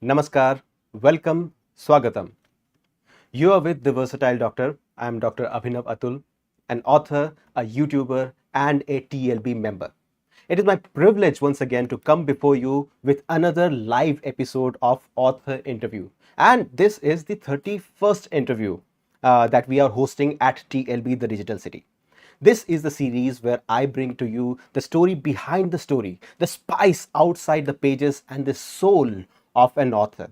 Namaskar, welcome, Swagatam. You are with the Versatile Doctor. I am Dr. Abhinav Atul, an author, a YouTuber, and a TLB member. It is my privilege once again to come before you with another live episode of Author Interview. And this is the 31st interview that we are hosting at TLB, the Digital City. This is the series where I bring to you the story behind the story, the spice outside the pages, and the soul of an author.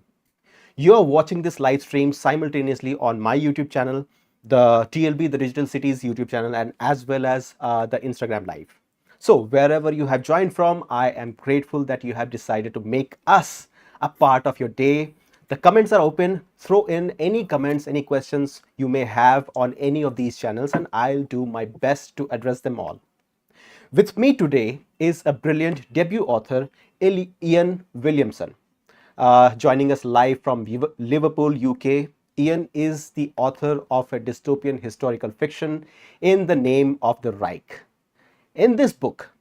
You're watching this live stream simultaneously on my YouTube channel, the TLB, the Digital Cities YouTube channel, and as well as the Instagram Live. So, wherever you have joined from, I am grateful that you have decided to make us a part of your day. The comments are open. Throw in any comments, any questions you may have on any of these channels, and I'll do my best to address them all. With me today is a brilliant debut author, Ian Williamson. Joining us live from Liverpool, UK, Ian is the author of a dystopian historical fiction, In the Name of the Reich. In this book,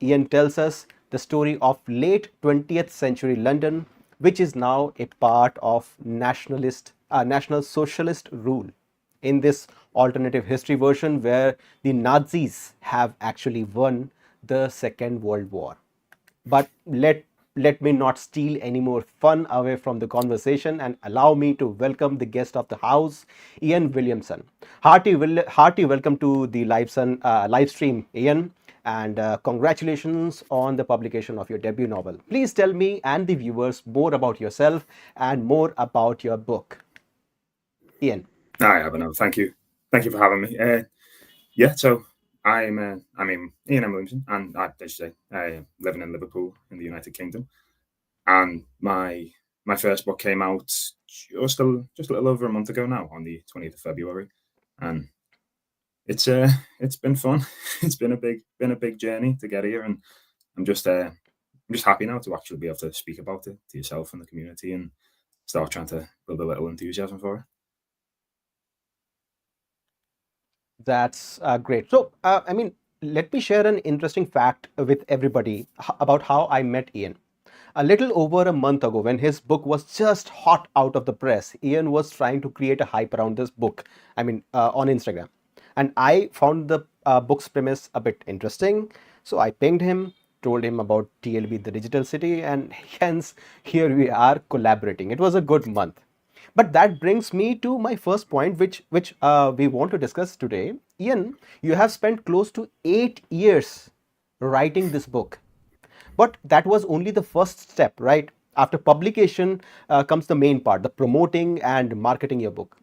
Ian tells us the story of late 20th century London, which is now a part of National Socialist rule. In this alternative history version, where the Nazis have actually won the Second World War. But let me not steal any more fun away from the conversation and allow me to welcome the guest of the house, Ian Williamson. Hearty welcome to the live stream, Ian, and congratulations on the publication of your debut novel. Please tell me and the viewers more about yourself and more about your book. Ian. Hi, Abhinav. Thank you. Thank you for having me. Yeah, so I'm Ian M. Williamson, and as you say, living in Liverpool in the United Kingdom. And my first book came out just a little over a month ago now, on the 20th of February, and it's been fun. It's been a big journey to get here, and I'm just happy now to actually be able to speak about it to yourself and the community, and start trying to build a little enthusiasm for it. That's great. So, let me share an interesting fact with everybody about how I met Ian. A little over a month ago, when his book was just hot out of the press, Ian was trying to create a hype around this book, on Instagram. And I found the book's premise a bit interesting. So I pinged him, told him about TLB, the digital city, and hence here we are collaborating. It was a good month. But that brings me to my first point, which we want to discuss today. Ian, you have spent close to 8 years writing this book, but that was only the first step, right? After publication comes the main part, the promoting and marketing your book.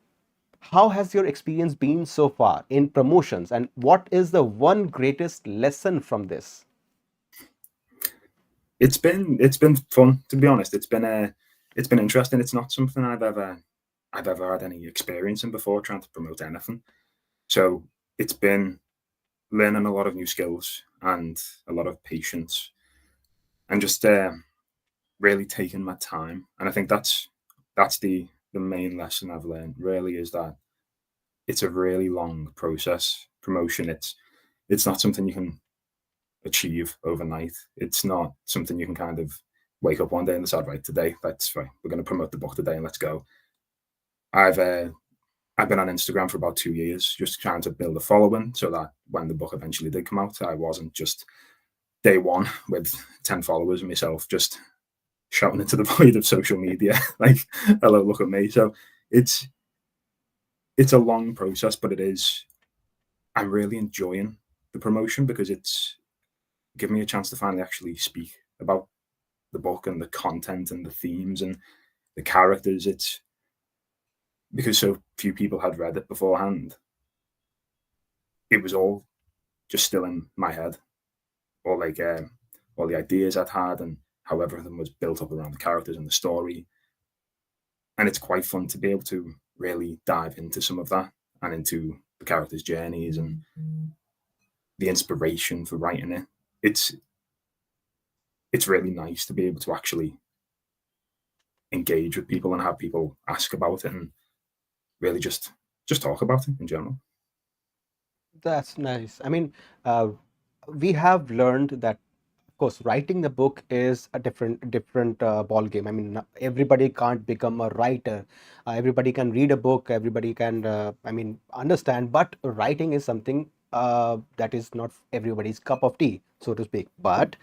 How has your experience been so far in promotions, and what is the one greatest lesson from this? It's been fun, to be honest. It's been interesting. It's not something I've ever had any experience in before, trying to promote anything. So it's been learning a lot of new skills and a lot of patience, and just really taking my time. And I think that's the main lesson I've learned. Really, is that it's a really long process. Promotion. It's not something you can achieve overnight. It's not something you can kind of wake up one day and decide, right, today, that's right, we're going to promote the book today and let's go. I've uh, I've been on Instagram for about 2 years, just trying to build a following, so that when the book eventually did come out, I wasn't just day one with 10 followers and myself just shouting into the void of social media, like, hello, look at me. So it's it's a long process, but I'm really enjoying the promotion, because it's given me a chance to finally actually speak about the book and the content and the themes and the characters. It's because so few people had read it beforehand. It was all just still in my head, or like all the ideas I'd had, and how everything was built up around the characters and the story. And it's quite fun to be able to really dive into some of that, and into the characters' journeys and the inspiration for writing it. It's it's really nice to be able to actually engage with people and have people ask about it, and really just talk about it in general. That's nice. We have learned that, of course, writing the book is a different ball game. I mean, everybody can't become a writer. Everybody can read a book. Everybody can, I mean, understand. But writing is something that is not everybody's cup of tea, so to speak. But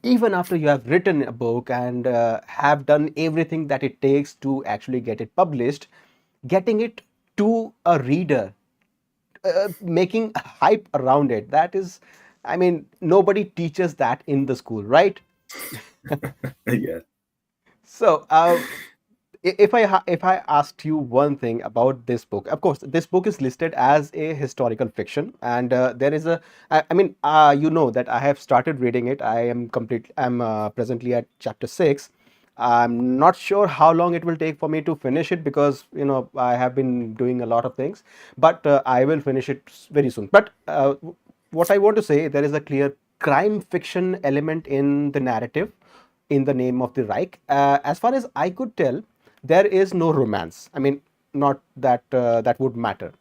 even after you have written a book and have done everything that it takes to actually get it published, getting it to a reader, making hype around it, that is, I mean, nobody teaches that in the school, right? Yeah. So if I asked you one thing about this book, of course this book is listed as a historical fiction, and there is a, I mean, you know that I have started reading it. I'm presently at chapter 6. I'm not sure how long it will take for me to finish it, because you know I have been doing a lot of things, but I will finish it very soon. But what I want to say, there is a clear crime fiction element in the narrative, in the name of the Reich. As far as I could tell, there is no romance. I mean, not that that would matter.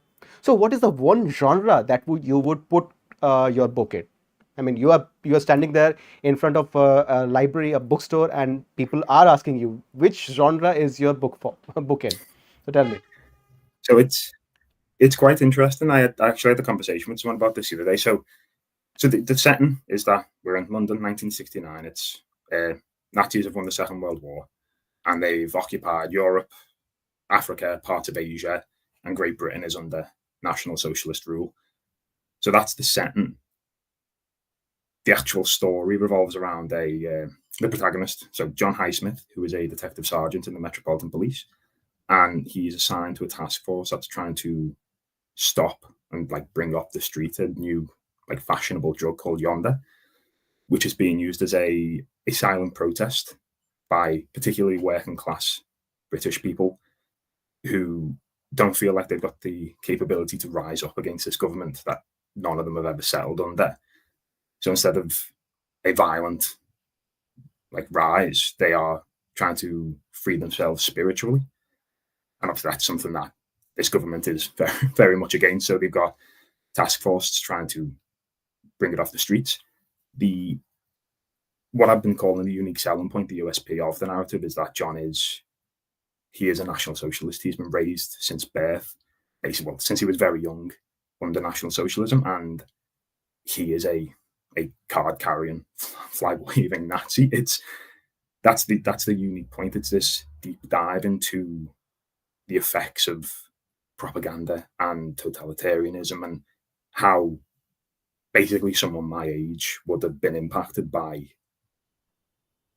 So, what is the one genre that you would put your book in? I mean, you are standing there in front of a library, a bookstore, and people are asking you which genre is your book for book in. So tell me. So it's quite interesting. I actually had a conversation with someone about this the other day. So the setting is that we're in London, 1969. It's Nazis have won the Second World War, and they've occupied Europe, Africa, parts of Asia, and Great Britain is under National Socialist rule. So that's the setting. The actual story revolves around the protagonist, so John Highsmith, who is a detective sergeant in the Metropolitan Police, and he's assigned to a task force that's trying to stop and like bring up the street a new like fashionable drug called Yonder, which is being used as a silent protest by particularly working class British people who don't feel like they've got the capability to rise up against this government that none of them have ever settled under. So instead of a violent like rise, they are trying to free themselves spiritually. And obviously that's something that this government is very, very much against. So they've got task forces trying to bring it off the streets. The What I've been calling the unique selling point, the USP of the narrative, is that he is a National Socialist. He's been raised since birth, basically, well, since he was very young under National Socialism, and he is a card carrying, flag waving Nazi. That's the unique point. It's this deep dive into the effects of propaganda and totalitarianism and how basically someone my age would have been impacted by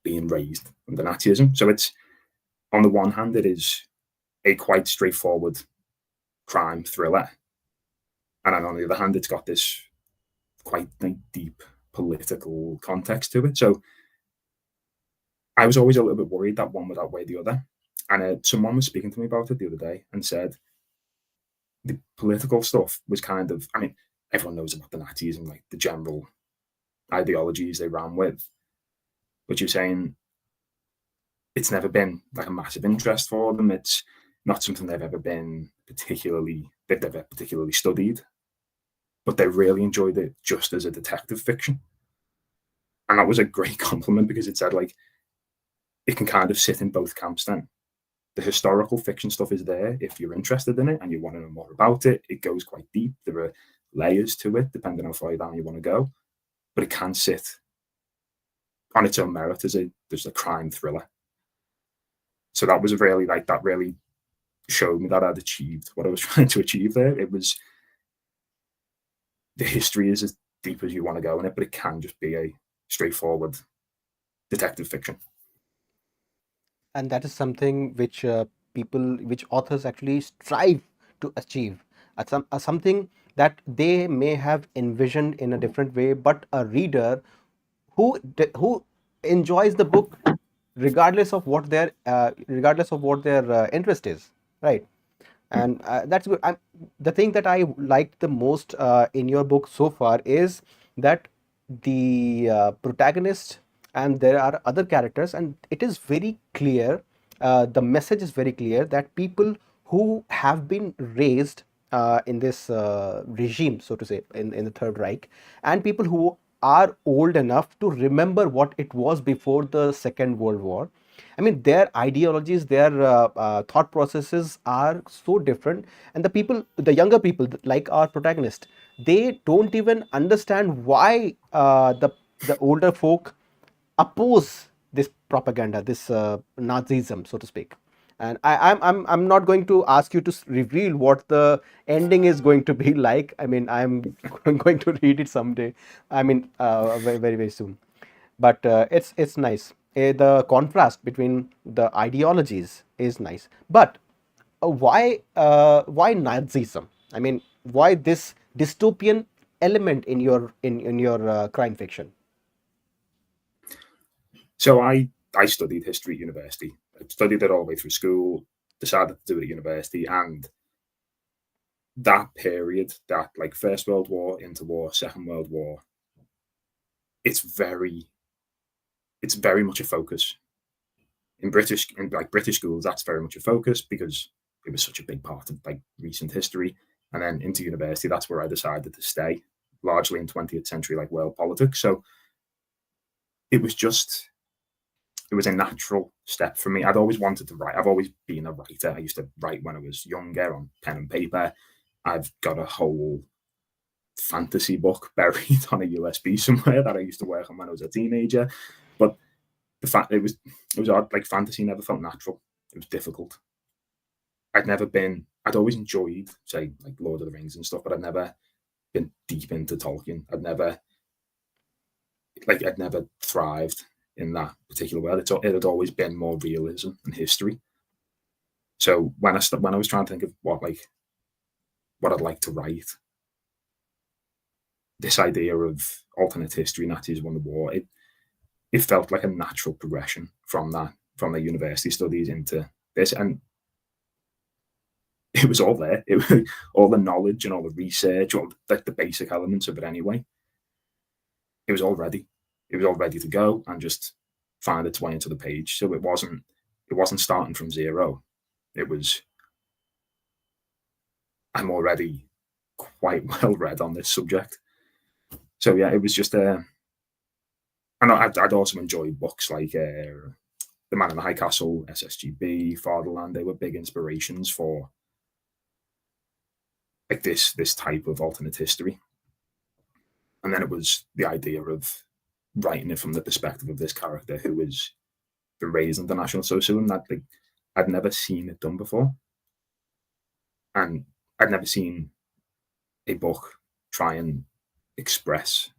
being raised under Nazism. So it's, on the one hand, it is a quite straightforward crime thriller, and then on the other hand, it's got this quite like, deep political context to it. So I was always a little bit worried that one would outweigh the other. And someone was speaking to me about it the other day and said the political stuff was kind of, I mean, everyone knows about the Nazis and like the general ideologies they ran with. But you're saying it's never been like a massive interest for them. It's not something they've ever particularly studied, but they really enjoyed it just as a detective fiction. And that was a great compliment because it said like it can kind of sit in both camps then. The historical fiction stuff is there if you're interested in it and you want to know more about it. It goes quite deep. There are layers to it depending on how far down you want to go, but it can sit on its own merit as a crime thriller. So that was really like that really showed me that I'd achieved what I was trying to achieve there. It was the history is as deep as you want to go in it, but it can just be a straightforward detective fiction. And that is something which which authors actually strive to achieve, something that they may have envisioned in a different way, but a reader who enjoys the book regardless of what their interest is, right? And that's good. The thing that I liked the most in your book so far is that the protagonist, and there are other characters, and it is very clear, the message is very clear that people who have been raised in this regime, so to say, in the Third Reich, and people who are old enough to remember what it was before the Second World War. I mean, their ideologies, their thought processes are so different, and the people, the younger people, like our protagonist, they don't even understand why the older folk oppose this propaganda, this Nazism, so to speak. And I'm not going to ask you to reveal what the ending is going to be like. I mean, I'm going to read it someday. I mean, very soon. But it's nice. The contrast between the ideologies is nice. But why Nazism? I mean, why this dystopian element in your crime fiction? So I studied history at university. I studied it all the way through school, decided to do it at university, and that period, that like First World War, interwar, Second World War, it's very it's very much a focus in like British schools. That's very much a focus because it was such a big part of like recent history. And then into university, that's where I decided to stay, largely in 20th century like world politics. So it was just it was a natural step for me. I'd always wanted to write. I've always been a writer. I used to write when I was younger on pen and paper. I've got a whole fantasy book buried on a USB somewhere that I used to work on when I was a teenager. But the fact it was odd. Like fantasy never felt natural. It was difficult. I'd always enjoyed, say, like Lord of the Rings and stuff, but I'd never been deep into Tolkien. I'd never thrived in that particular world. It had always been more realism and history. So when I was trying to think of what I'd like to write, this idea of alternate history, Nazis won the war, it felt like a natural progression from the university studies into this, and it was all there. It was all the knowledge and all the research, all like the basic elements of it anyway. It was all ready. It was all ready to go and just find its way into the page. So it wasn't starting from zero. It was I'm already quite well read on this subject. So yeah, it was just and I'd also enjoyed books like The Man in the High Castle, SSGB, Fatherland. They were big inspirations for like this type of alternate history. And then it was the idea of writing it from the perspective of this character who was been raised in the National Socialism that like I'd never seen it done before, and I'd never seen a book try and express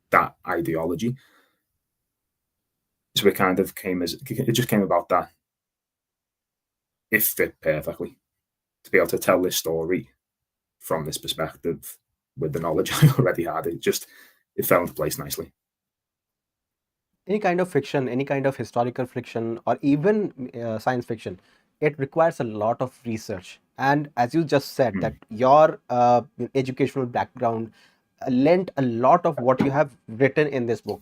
that ideology. So it just came about that it fit perfectly to be able to tell this story from this perspective with the knowledge I already had. It fell into place nicely. Any kind of fiction, any kind of historical fiction, or even science fiction, it requires a lot of research. And as you just said, that Mm. your educational background lent a lot of what you have written in this book.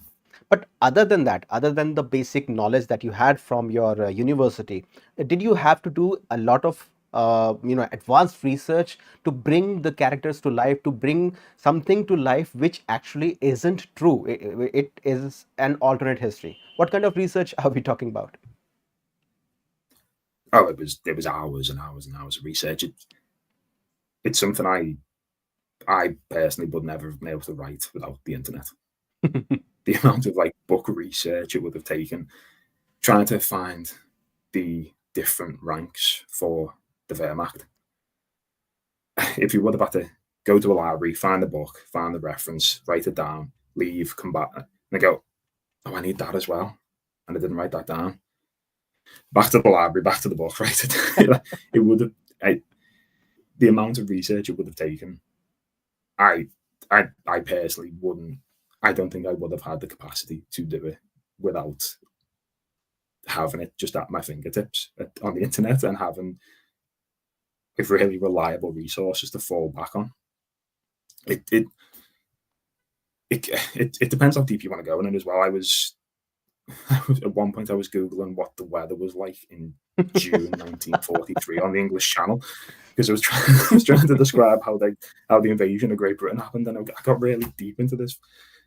But other than that, other than the basic knowledge that you had from your university, did you have to do a lot of advanced research to bring the characters to life, to bring something to life which actually isn't true? It is an alternate history. What kind of research are we talking about? Oh, it was hours and hours and hours of research. It's something I personally would never have been able to write without the internet. The amount of like book research it would have taken trying to find the different ranks for the Wehrmacht. If you would have had to go to a library, find the book, find the reference, write it down, leave, come back, and I go, oh, I need that as well, and I didn't write that down. Back to the library, back to the book, write it. It would have the amount of research it would have taken. I I personally wouldn't. I don't think I would have had the capacity to do it without having it just at my fingertips on the internet and having like really reliable resources to fall back on. It it it depends how deep you want to go in it as well. at one point I was Googling what the weather was like in June 1943 on the English Channel, because I was trying I was trying to describe how the invasion of Great Britain happened, and I got really deep into this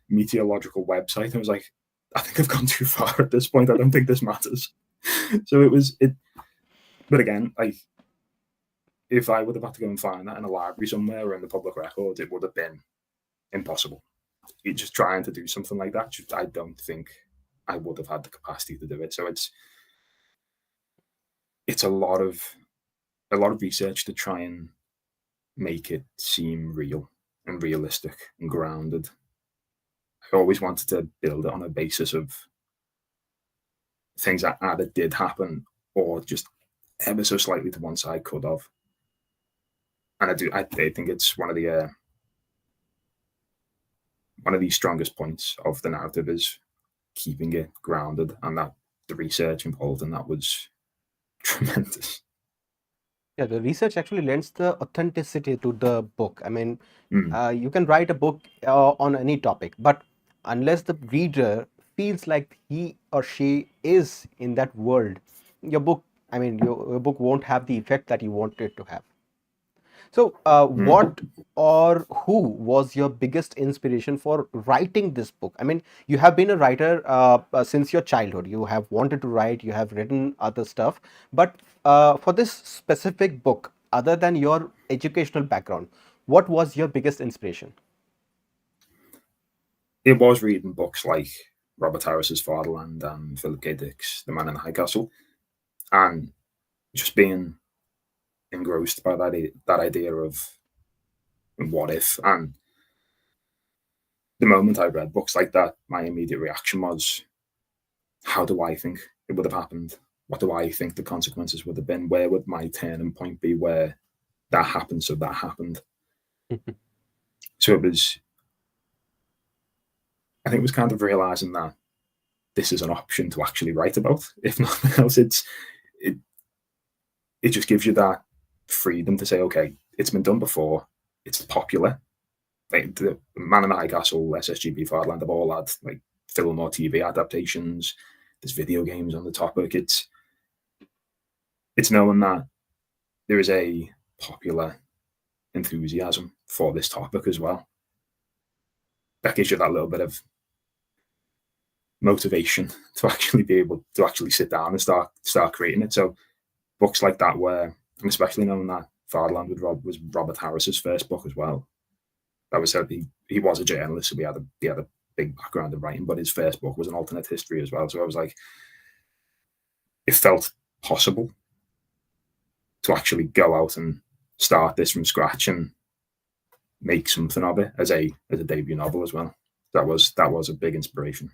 meteorological website, and I was like, I think I've gone too far at this point. I don't think this matters. So it. But again, like, if I would have had to go and find that in a library somewhere or in the public records, it would have been impossible. You're just trying to do something like that, I don't think I would have had the capacity to do it. So it's a lot of research to try and make it seem real and realistic and grounded. I always wanted to build it on a basis of things that either did happen or just ever so slightly to one side could have. And I think it's one of the strongest points of the narrative is keeping it grounded, and that the research involved in that was tremendous. Yeah, the research actually lends the authenticity to the book. I mean, Mm. you can write a book on any topic, but unless the reader feels like he or she is in that world, your book, I mean, your book won't have the effect that you want it to have. So, Mm. what or who was your biggest inspiration for writing this book? I mean, you have been a writer since your childhood. You have wanted to write, you have written other stuff. But for this specific book, other than your educational background, what was your biggest inspiration? It was reading books like Robert Harris's Fatherland and Philip K. Dick's The Man in the High Castle, and just being engrossed by that idea of what if. And the moment I read books like that, my immediate reaction was, how do I think it would have happened? What do I think the consequences would have been? Where would my turning point be where that happened? So that happened. So it was, I think it was kind of realizing that this is an option to actually write about. If nothing else, it it just gives you that freedom to say, okay, it's been done before, it's popular. Like the Man in the High Castle, SSGB Fatherland have all had like film or TV adaptations. There's video games on the topic. It's knowing that there is a popular enthusiasm for this topic as well. That gives you that little bit of motivation to actually be able to actually sit down and start creating it. So books like that, where, and especially knowing that Fatherland was Robert Harris's first book as well. That was he was a journalist, so he had a big background in writing, but his first book was an alternate history as well. So I was like, it felt possible to actually go out and start this from scratch and make something of it as a debut novel as well. That was a big inspiration.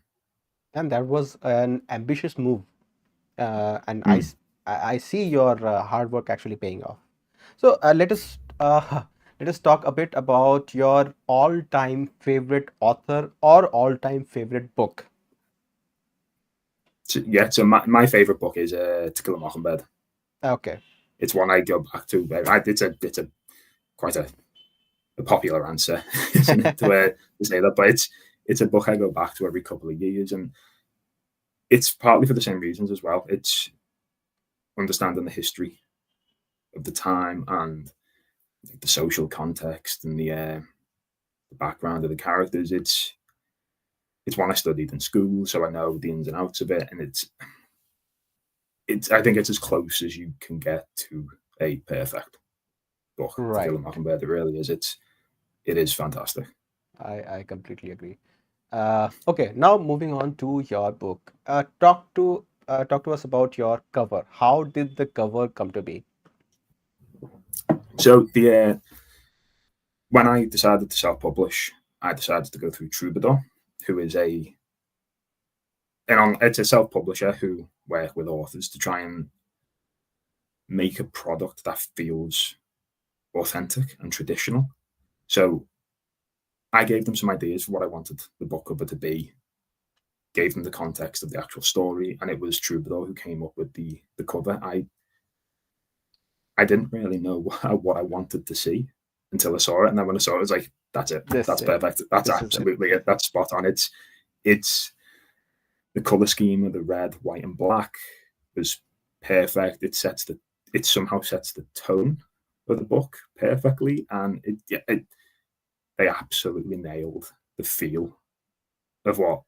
And that was an ambitious move. And Mm. I see your hard work actually paying off. So let us talk a bit about your all-time favorite author or all-time favorite book. So, yeah, so my favorite book is To Kill a Mockingbird. Okay. It's one I go back to. It's a quite a popular answer, isn't it, to say that? But it's a book I go back to every couple of years, and it's partly for the same reasons as well. It's understanding the history of the time and the social context and the background of the characters. It's one I studied in school, so I know the ins and outs of it, and it's I think it's as close as you can get to a perfect book. To Kill a Right. Mockingbird, it really is. It is fantastic. I completely agree. Okay, now moving on to your book. Talk to us about your cover. How did the cover come to be? So the when I decided to self-publish, I decided to go through Troubadour, who is it's a self-publisher who work with authors to try and make a product that feels authentic and traditional. So I gave them some ideas for what I wanted the book cover to be, gave them the context of the actual story, and it was Troubadour who came up with the cover. I didn't really know what I wanted to see until I saw it, and then when I saw it, I was like, "That's it. This That's perfect. That's this is it. absolutely it. That's spot on. It's the color scheme of the red, white, and black was perfect. It somehow sets the tone of the book perfectly, and they absolutely nailed the feel of what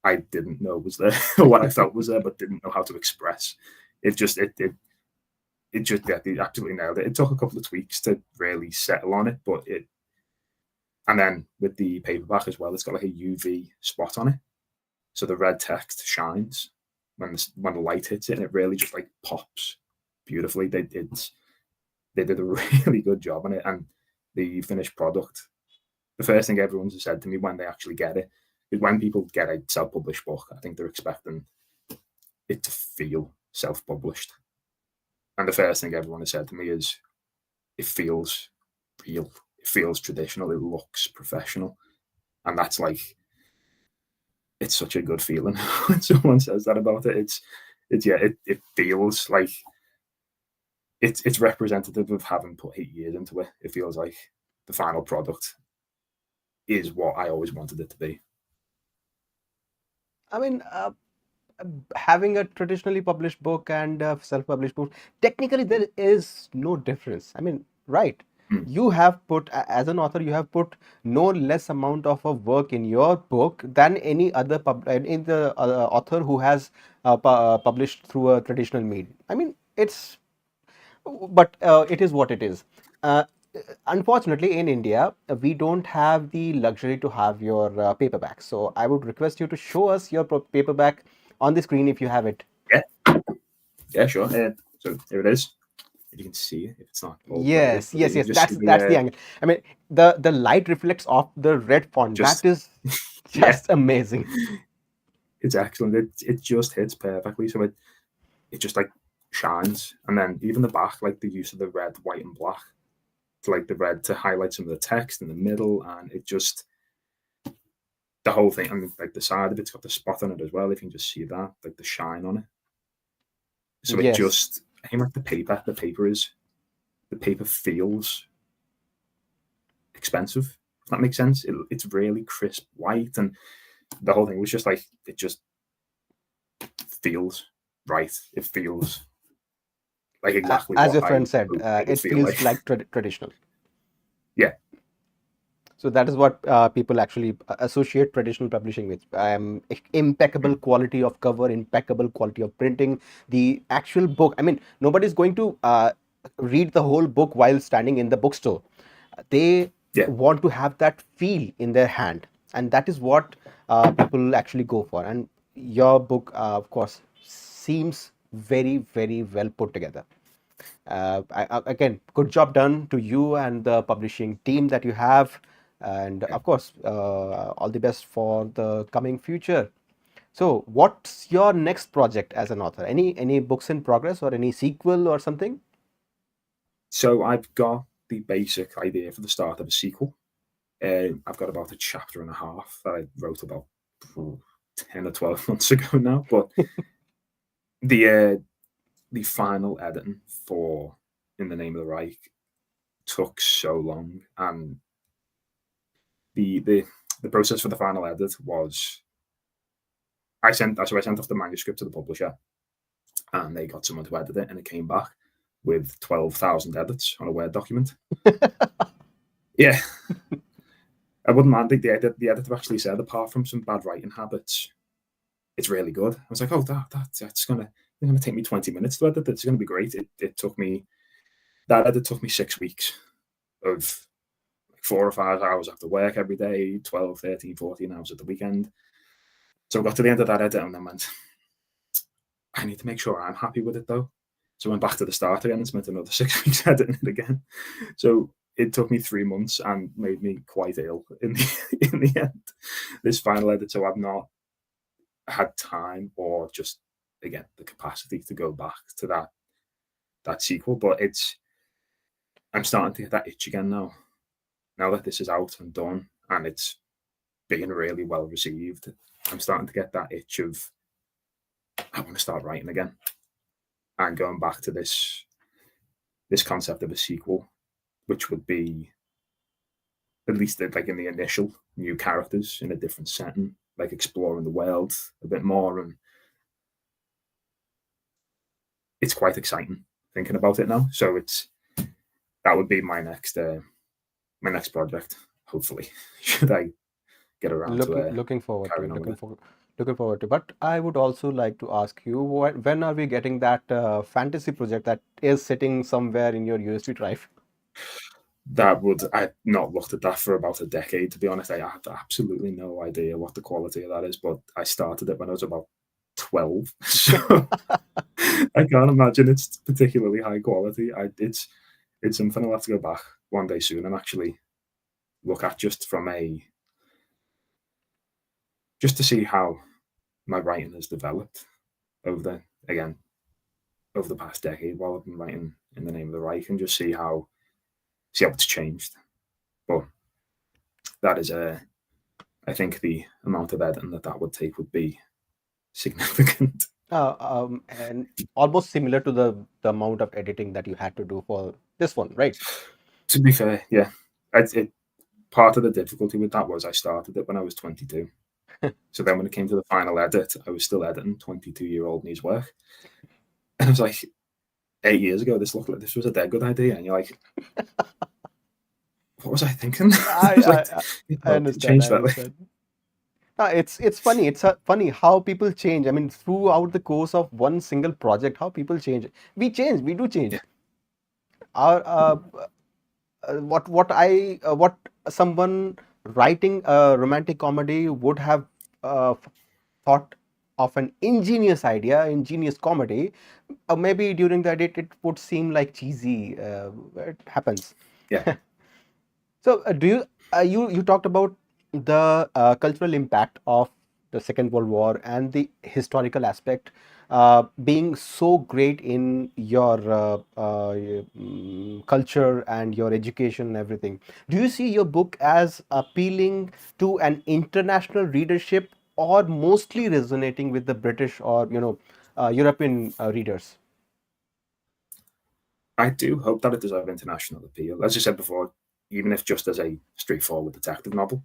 I didn't know was there, or what I felt was there, but didn't know how to express. It just they absolutely nailed it. It took a couple of tweaks to really settle on it, but it and then with the paperback as well, it's got like a UV spot on it, so the red text shines when the light hits it, and it really just like pops beautifully. They did a really good job on it, and the finished product. The first thing everyone's said to me when they actually get it is when people get a self-published book, I think they're expecting it to feel self-published. And the first thing everyone has said to me is, it feels real, it feels traditional, it looks professional. And that's like, it's such a good feeling when someone says that about it. It feels like it's representative of having put 8 years into it. It feels like the final product is what I always wanted it to be. I mean, having a traditionally published book and a self-published book, technically there is no difference. I mean, right? Mm. You have put, as an author, you have put no less amount of a work in your book than any other in the author who has published through a traditional medium. I mean, but it is what it is. Uh, Unfortunately, in India, we don't have the luxury to have your paperback. So I would request you to show us your paperback on the screen if you have it. Yeah, yeah, sure. So here it is. You can see it if it's not all blurry, Yes, but yes, you can yes. just see That's the angle. I mean, the light reflects off the red font. That just is yeah, just amazing. it's excellent. It just hits perfectly. So it just like shines, and then even the back, like the use of the red, white, and black, to like the red to highlight some of the text in the middle, and it just the whole thing, and like the side of it's got the spot on it as well. If you can just see that, like the shine on it. So it Yes. just, I think like the paper feels expensive. If that makes sense. It's really crisp white, and the whole thing was just like it just feels right. It feels like exactly As your what friend I said, hope it would it feel like. feels like traditional. Yeah, So that is what people actually associate traditional publishing with. Impeccable quality of cover, impeccable quality of printing. The actual book. I mean, nobody's going to read the whole book while standing in the bookstore. They yeah. want to have that feel in their hand, and that is what people actually go for. And your book, of course, seems very, very well put together. Again, good job done to you and the publishing team that you have, and of course, all the best for the coming future. So, what's your next project as an author? Any books in progress or any sequel or something? So I've got the basic idea for the start of a sequel. I've got about a chapter and a half that I wrote about 10 or 12 months ago now. But the uh, the final editing for In the Name of the Reich took so long, and the process for the final edit was I sent off the manuscript to the publisher, and they got someone to edit it, and it came back with 12,000 edits on a Word document. Yeah, I wouldn't mind. The editor actually said, apart from some bad writing habits, it's really good. I was like, oh, that's gonna take me 20 minutes to edit. It's gonna be great. It took me that edit took me 6 weeks of like 4 or 5 hours after work every day, 12, 13, 14 hours at the weekend. So I got to the end of that edit and then went, I need to make sure I'm happy with it though. So I went back to the start again and spent another 6 weeks editing it again. So it took me 3 months and made me quite ill in the end. This final edit, so I've not had time or just again the capacity to go back to that sequel. But I'm starting to get that itch again now. Now that this is out and done and it's being really well received, I'm starting to get that itch of I want to start writing again and going back to this concept of a sequel, which would be at least like in the initial new characters in a different setting, like exploring the world a bit more, and it's quite exciting thinking about it now. So that would be my next project. Hopefully, should I get around to Looking forward to carrying it. on with it. Looking forward to. But I would also like to ask you, when are we getting that fantasy project that is sitting somewhere in your USB drive? That would I've not looked at that for about a decade, to be honest. I have absolutely no idea what the quality of that is, but I started it when I was about 12, so I can't imagine it's particularly high quality. It's something I'll have to go back one day soon and actually look at, just to see how my writing has developed over the again over the past decade while I've been writing In the Name of the Reich, and just see how it's changed. But that is I think the amount of editing that would take would be significant. And almost similar to the amount of editing that you had to do for this one, right? To be fair, yeah, part of the difficulty with that was I started it when I was 22. So then when it came to the final edit, I was still editing 22-year-old me's work. And I was like, 8 years ago, this looked like this was a dead good idea. And you're like, what was I thinking? I was like, I understand. change I that. understand. It's funny. It's funny how people change. I mean, throughout the course of one single project, how people change. We change. We do Yeah, change. Our what someone writing a romantic comedy would have thought of an ingenious idea, ingenious comedy. Maybe during the edit, it would seem like cheesy. It happens. yeah. So, do you talked about the cultural impact of the Second World War and the historical aspect being so great in your culture and your education and everything. Do you see your book as appealing to an international readership or mostly resonating with the British or European readers? I do hope that it does have international appeal. As you said before, even if just as a straightforward detective novel,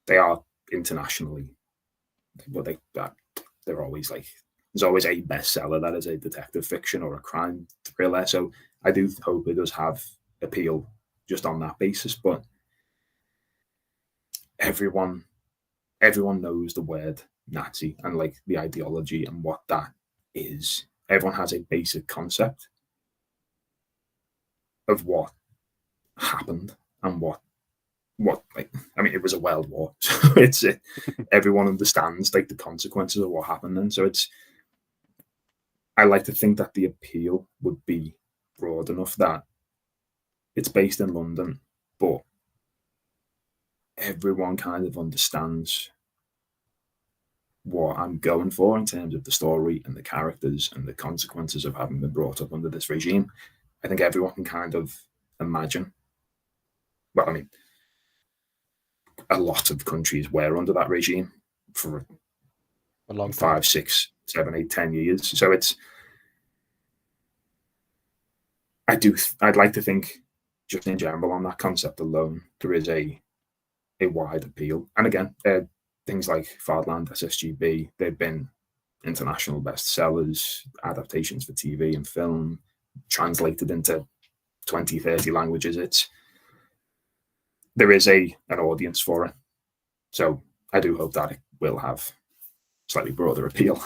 they are internationally, well, they're always like, there's always a bestseller that is a detective fiction or a crime thriller. So I do hope it does have appeal just on that basis. But everyone everyone knows the word Nazi and like the ideology and what that is. Everyone has a basic concept of what happened and what like I mean it was a world war, so everyone understands like the consequences of what happened. And so I like to think that the appeal would be broad enough that it's based in London, but everyone kind of understands what I'm going for in terms of the story and the characters and the consequences of having been brought up under this regime. I think everyone can kind of imagine. Well, I mean, a lot of countries were under that regime for A long time. 5, 6, 7, 8, 10 years. So I'd like to think, just in general, on that concept alone, there is a wide appeal. And again, things like Fardland, SSGB, they've been international bestsellers, adaptations for TV and film, translated into 20, 30 languages. There is an audience for it. So I do hope that it will have slightly broader appeal.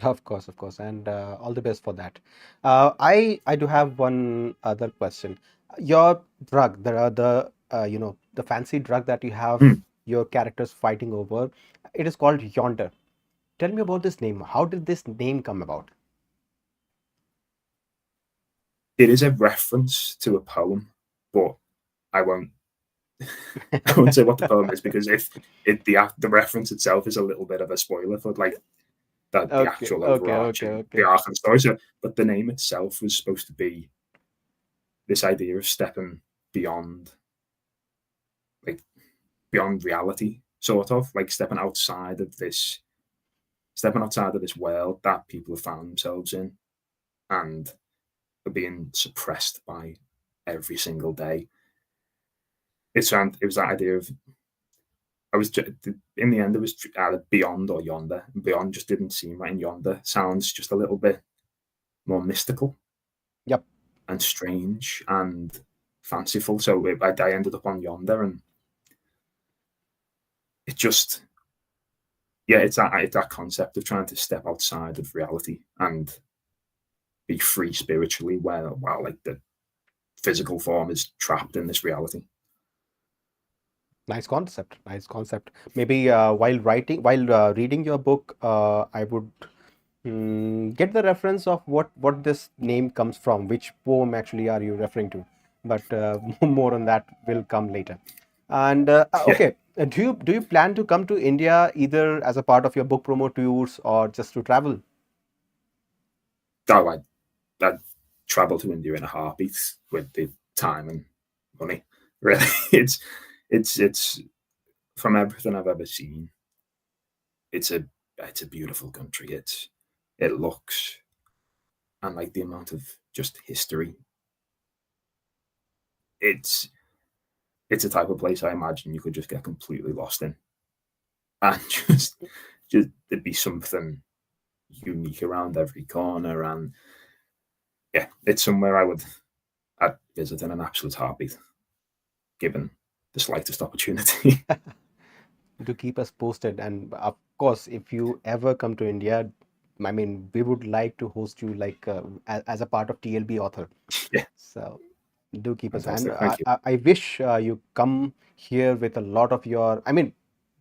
Of course, and all the best for that. I do have one other question. Your drug, the fancy drug that you have Hmm. your characters fighting over, it is called Yonder. Tell me about this name. How did this name come about? It is a reference to a poem, but I won't I won't say what the poem is, because if the reference itself is a little bit of a spoiler for like the Okay, actual okay, okay, overarching the okay. arc and story. So, but the name itself was supposed to be this idea of stepping beyond like beyond reality, sort of like stepping outside of this world that people have found themselves in and are being suppressed by every single day. It was that idea of I was in the end, it was either Beyond or Yonder. Beyond just didn't seem right, and Yonder sounds just a little bit more mystical Yep. and strange and fanciful. So I ended up on Yonder, and it just, yeah, it's that concept of trying to step outside of reality and be free spiritually, while like the physical form is trapped in this reality. Nice concept. Nice concept. Maybe while reading your book, I would get the reference of what this name comes from. Which poem actually are you referring to? But more on that will come later. And Yeah, okay, do you plan to come to India either as a part of your book promo tours or just to travel? that I'd travel to India in a heartbeat with the time and money. Really, it's from everything I've ever seen. It's a it's a beautiful country. It looks, and like the amount of just history. It's it's a type of place I imagine you could just get completely lost in, and just there'd be something unique around every corner. And yeah, it's somewhere I'd visit in an absolute heartbeat, given the slightest opportunity. To keep us posted. And of course, if you ever come to India, I mean, we would like to host you like as a part of TLB author. Yeah, So do keep us. And fantastic. Thank you. I wish you come here with a lot of your, I mean,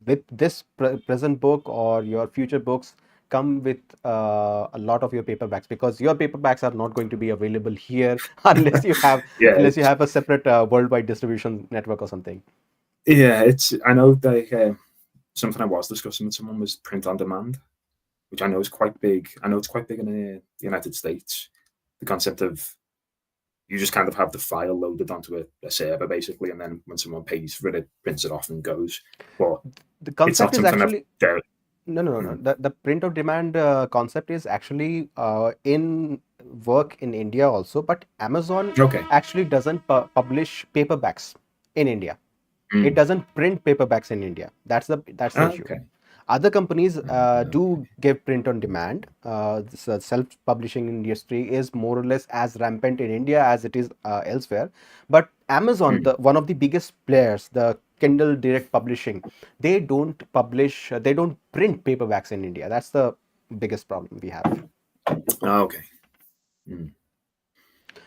with this present book or your future books, come with a lot of your paperbacks, because your paperbacks are not going to be available here Yeah, unless you have a separate worldwide distribution network or something. it's. I know like something I was discussing with someone was print on demand, which I know is quite big. I know it's quite big in the United States. The concept of you just kind of have the file loaded onto a server basically, and then when someone pays for it, it prints it off and goes. But The it's concept not is something I've actually there. no, no, no, no. Mm, The print of demand concept is actually in work in India also, but Amazon okay. actually doesn't publish paperbacks in India. It Mm, doesn't print paperbacks in India. That's the issue. okay. Other companies Okay. do give print on demand. The self-publishing industry is more or less as rampant in India as it is elsewhere. But Amazon, Mm. the one of the biggest players, the Kindle Direct Publishing, they don't publish, they don't print paperbacks in India. That's the biggest problem we have. Okay. Mm.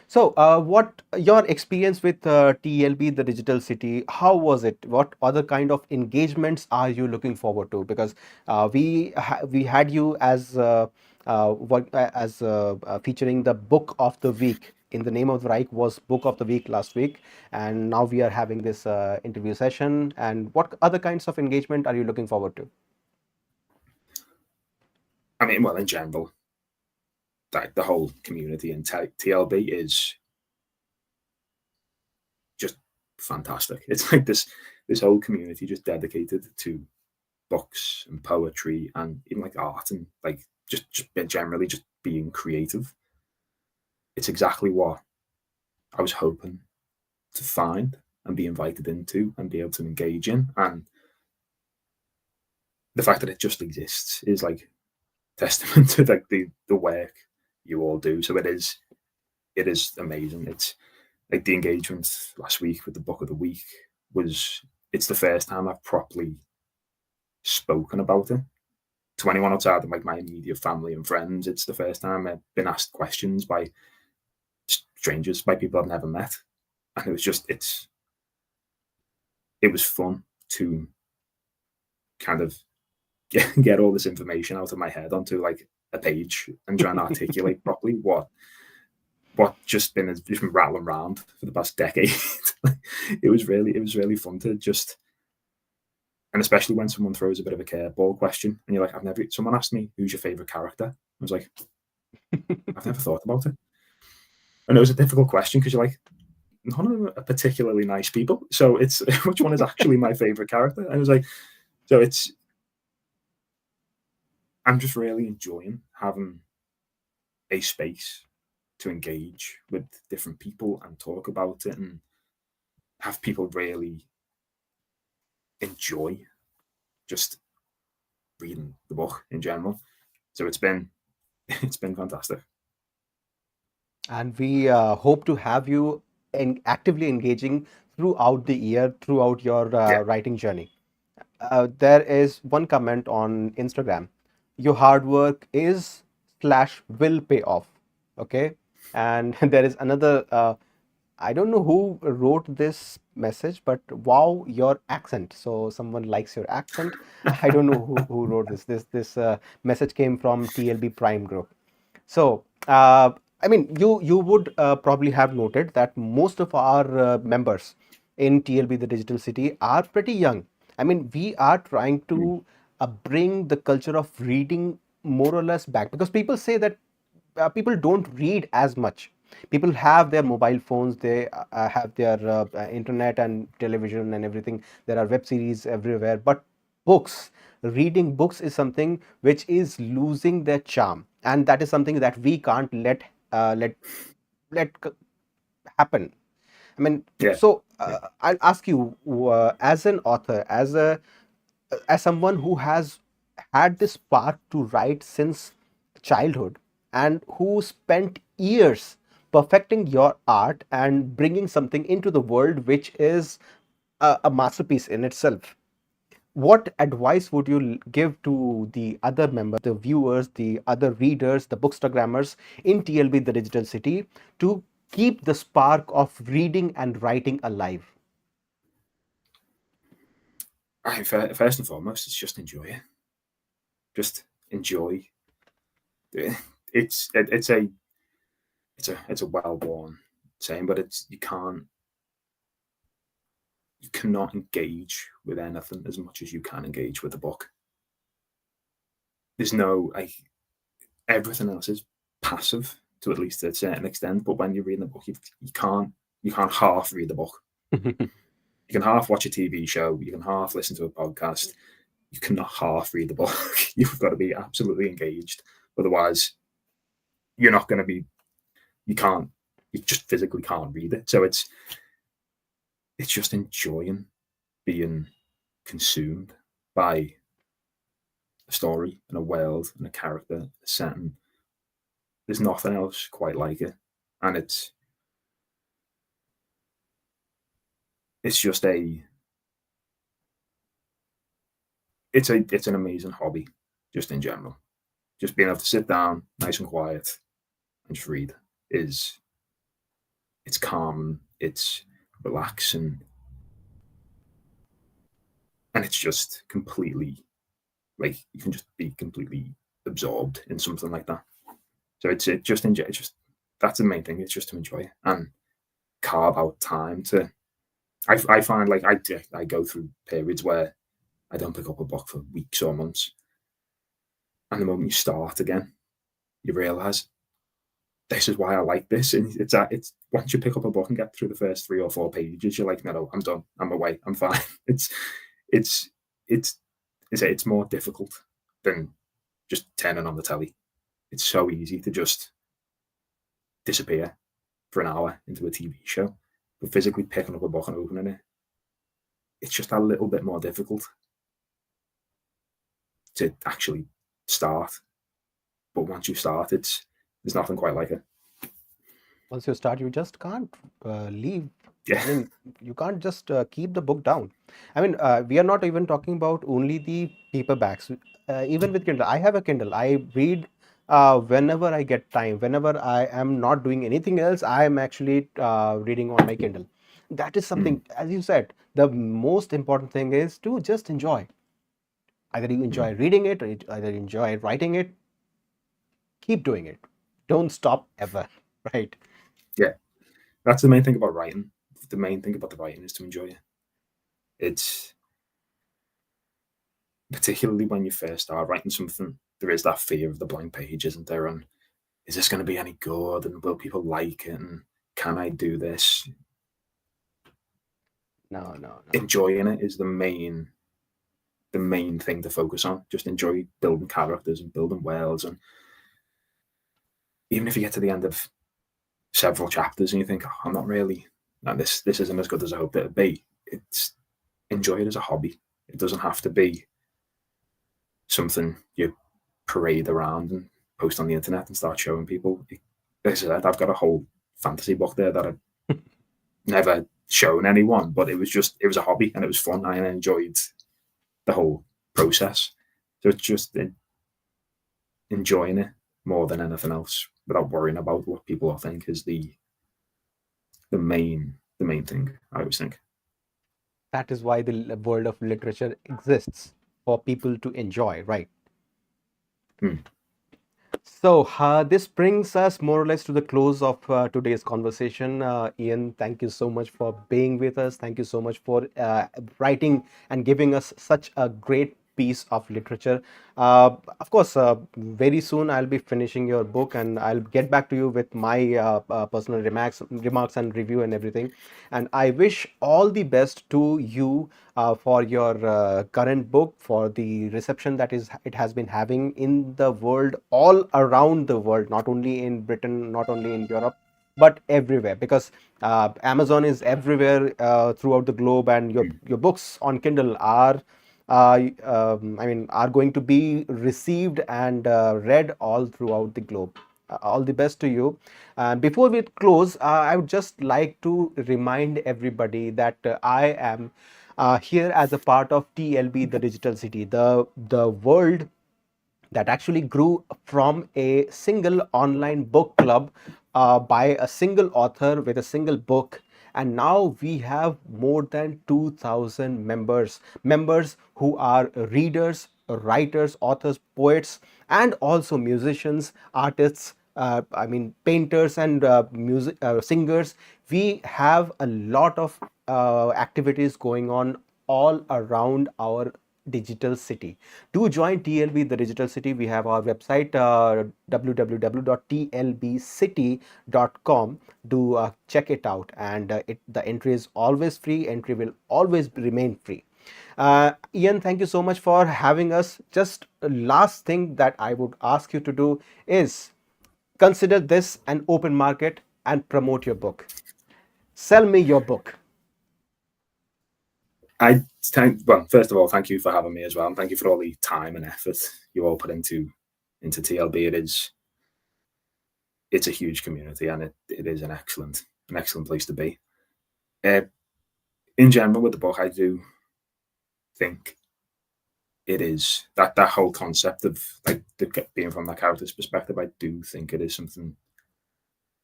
So, what your experience with TLB, the digital city? How was it? What other kind of engagements are you looking forward to? Because we had you as featuring the book of the week. In the name of the Reich was book of the week last week, and now we are having this interview session. And what other kinds of engagement are you looking forward to? I mean, well, in general, like the whole community in TLB is just fantastic. It's like this whole community just dedicated to books and poetry and even like art and like just generally just being creative. It's exactly what I was hoping to find and be invited into and be able to engage in. And the fact that it just exists is like testament to like the work you all do. So it is amazing. It's like the engagement last week with the book of the week was it's the first time I've properly spoken about it to anyone outside of like my immediate family and friends. It's the first time I've been asked questions by strangers, by people I've never met, and it was just it was fun to kind of get all this information out of my head onto like a page and try and articulate properly what just been rattling around for the past decade. it was really fun to just, and especially when someone throws a bit of a curveball question and you're like, I've never, someone asked me who's your favorite character. I was like, I've never thought about it. And it was a difficult question because you're like, none of them are particularly nice people. So it's which one is actually my favorite character? And it was like, so it's I'm just really enjoying having a space to engage with different people and talk about it and have people really enjoy. just reading the book in general. So it's been it's been fantastic. And we hope to have you actively engaging throughout the year, throughout your Yeah. writing journey. There is one comment on Instagram. Your hard work is slash will pay off. Okay. And there is another, I don't know who wrote this message, but wow, your accent. So someone likes your accent. I don't know who wrote this. This message came from TLB Prime Group. So, I mean, you would probably have noted that most of our members in TLB, the Digital City, are pretty young. I mean, we are trying Mm. to bring the culture of reading more or less back, because people say that people don't read as much. People have their mobile phones, they have their internet and television and everything. There are web series everywhere, but books, reading books is something which is losing their charm, and that is something that we can't let happen. I mean, Yeah. so Yeah. I'll ask you, as an author, as someone who has had this spark to write since childhood, and who spent years perfecting your art and bringing something into the world which is a masterpiece in itself, what advice would you give to the other members, the viewers, the other readers, the bookstagrammers in TLB, the Digital City, to keep the spark of reading and writing alive? First and foremost, it's just enjoy it. Just enjoy. It's a well worn saying, but you cannot engage with anything as much as you can engage with a book. There's no like everything else is passive to at least a certain extent, but when you're reading a book, you can't half read the book. You can half watch a TV show, you can half listen to a podcast. You cannot half read the book. You've got to be absolutely engaged. Otherwise, you're not going to be. You can't. You just physically can't read it. So it's just enjoying being consumed by a story and a world and a character, a setting. There's nothing else quite like it, and it's just it's an amazing hobby, just in general. Just being able to sit down, nice and quiet, and just read is it's calm, it's relaxing, and it's just completely like you can just be completely absorbed in something like that. So it just enjoy. It's just that's the main thing. It's just to enjoy and carve out time to. I find like I go through periods where I don't pick up a book for weeks or months, and the moment you start again, you realize this is why I like this. And it's once you pick up a book and get through the first 3 or 4 pages, you're like, no, I'm done. I'm away. I'm fine. It's it's it's more difficult than just turning on the telly. It's so easy to just disappear for an hour into a TV show, but physically picking up a book and opening it, it's just a little bit more difficult to actually start. But once you start, there's nothing quite like it. Once you start, you just can't leave. Yeah. I mean, you can't just keep the book down. I mean, we are not even talking about only the paperbacks. Even with Kindle, I have a Kindle. I read whenever I get time. Whenever I am not doing anything else, I am actually reading on my Kindle. That is Mm, something, as you said, the most important thing is to just enjoy. Either you mm. enjoy reading it, or either you enjoy writing it, keep doing it. Don't stop ever, right? Yeah, that's the main thing about writing. The main thing about the writing is to enjoy it. It's particularly when you first start writing something, there is that fear of the blank page, isn't there? And is this going to be any good? And will people like it? And can I do this? No, no, no. Enjoying it is the main thing to focus on. Just enjoy building characters and building worlds. And even if you get to the end of several chapters and you think, oh, I'm not really, no, this isn't as good as I hoped it'd be. It's enjoy it as a hobby. It doesn't have to be something you parade around and post on the internet and start showing people. Like I said, I've got a whole fantasy book there that I've never shown anyone, but it was a hobby and it was fun. I enjoyed the whole process. So it's just enjoying it more than anything else without worrying about what people think is the main thing, I always think. That is why the world of literature exists, for people to enjoy, right? Hmm. So, this brings us more or less to the close of today's conversation. Ian, thank you so much for being with us. Thank you so much for writing and giving us such a great piece of literature. Of course, very soon I'll be finishing your book and I'll get back to you with my personal remarks and review and everything. And I wish all the best to you for your current book, for the reception that is it has been having in the world, all around the world, not only in Britain, not only in Europe, but everywhere, because Amazon is everywhere throughout the globe, and your books on Kindle are are going to be received and read all throughout the globe. All the best to you. Before we close, I would just like to remind everybody that I am here as a part of TLB, the Digital City, the world that actually grew from a single online book club by a single author with a single book. And now we have more than 2,000 members who are readers, writers, authors, poets, and also musicians, artists, painters and music singers. We have a lot of activities going on all around our digital city. Do join TLB, the digital city. We have our website, www.tlbcity.com. Do check it out, and the entry is always free. Entry will always remain free. Ian, thank you so much for having us. Just last thing that I would ask you to do is consider this an open market and promote your book. Sell me your book. Well, first of all, thank you for having me as well, and thank you for all the time and effort you all put into TLB. It's a huge community, and it is an excellent place to be. Uh, in general, with the book, I do think it is that whole concept of like being from that character's perspective. I do think it is something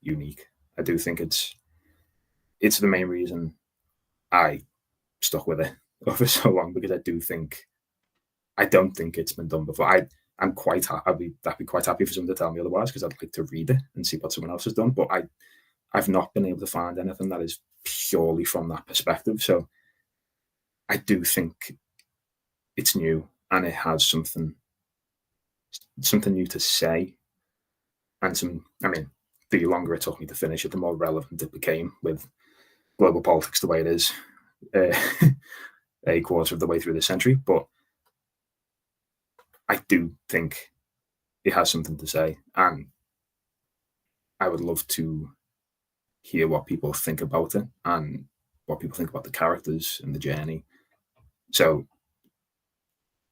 unique. I do think it's the main reason I stuck with it for so long, because I don't think it's been done before. I'm quite happy. I'd be quite happy for someone to tell me otherwise, because I'd like to read it and see what someone else has done. But I've not been able to find anything that is purely from that perspective. So I do think it's new, and it has something new to say, and the longer it took me to finish it, the more relevant it became with global politics the way it is, uh, a quarter of the way through the century. But I do think it has something to say, and I would love to hear what people think about it and what people think about the characters and the journey. So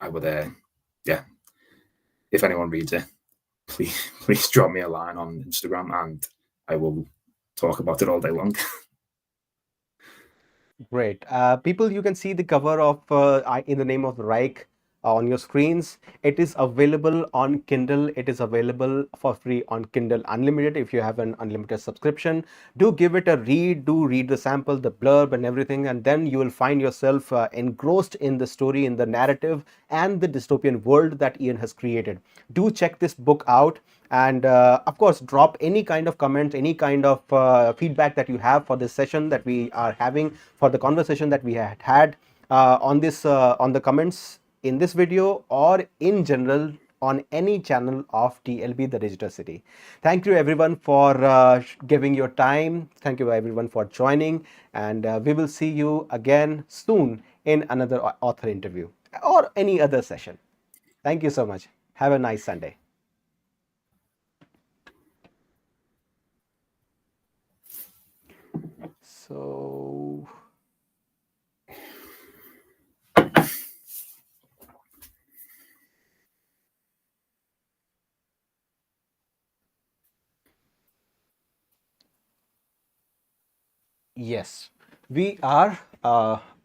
I would, yeah, if anyone reads it, please drop me a line on Instagram, and I will talk about it all day long. Great. People, you can see the cover of In the Name of the Reich on your screens. It is available on Kindle. It is available for free on Kindle Unlimited if you have an unlimited subscription. Do give it a read. Do read the sample, the blurb, and everything, and then you will find yourself engrossed in the story, in the narrative, and the dystopian world that Ian has created. Do check this book out. And of course, drop any kind of comment, any kind of feedback that you have for this session that we are having, for the conversation that we had on the comments in this video, or in general on any channel of TLB, the Digital City. Thank you everyone for giving your time. Thank you everyone for joining, and we will see you again soon in another author interview or any other session. Thank you so much. Have a nice Sunday. So Yes, we are